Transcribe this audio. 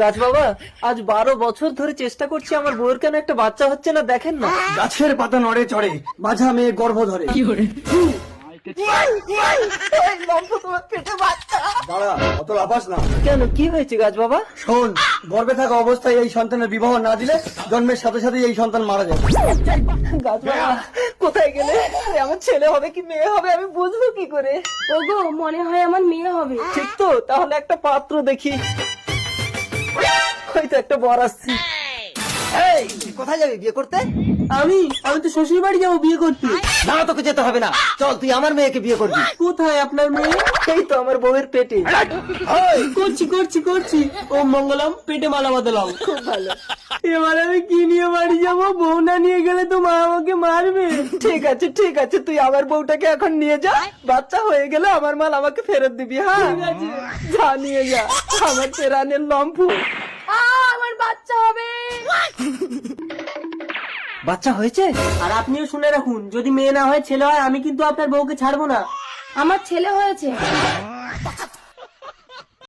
গাছ বাবা, আজ 12 বছর ধরে চেষ্টা করছি, আমার বউয়ের কেন একটা বাচ্চা হচ্ছে না, দেখেন না। গাছের পাতা নড়ে চড়ে, বাঝা মেয়ে গর্ভ ধরে। দাঁড়া, অত লাফাস না। কেন, কি হয়েছে গাছ বাবা? শোন, গর্ভে থাকা অবস্থায় এই সন্তানের বিবাহ না দিলে জন্মের সাথে সাথে এই সন্তান মারা যাবে। গাছ বাবা, কোথায় গেলে? আরে, আমার ছেলে হবে কি মেয়ে হবে আমি বুঝবো কি করে? ওগো, মনে হয় আমার মেয়ে হবে। ঠিক তো, তাহলে একটা পাত্র দেখি। হয়তো একটা বর আসছে। এই, কোথায় যাবি বিয়ে করতে? আমি তো শ্বশুর বাড়ি যাবো বিয়ে করতে। না, তোকে যেতে হবে না, চল তুই আমার মেয়েকে বিয়ে করবি। কোথায় আপনার মেয়ে? এই তো আমার বউয়ের পেটে। করছি। ও মঙ্গলম, পেটে মালা বাঁধলাম। খুব ভালো। এবার আমি কি নিয়ে বাড়ি যাবো? বউ না নিয়ে গেলে তো মা আমাকে মারবে। ঠিক আছে, তুই আমার বউটাকে এখন নিয়ে যা, বাচ্চা হয়ে গেলে আমার মাল আমাকে ফেরত দিবি। হ্যাঁ, যা নিয়ে যা আমার তেরানের লম্ফু। আমার বাচ্চা হবে। বাচ্চা হয়েছে? আর আপনিও শুনে রাখুন, যদি মেয়ে না হয় ছেলে হয়, আমি কিন্তু আপনার বউকে ছাড়বো না। আমার ছেলে হয়েছে।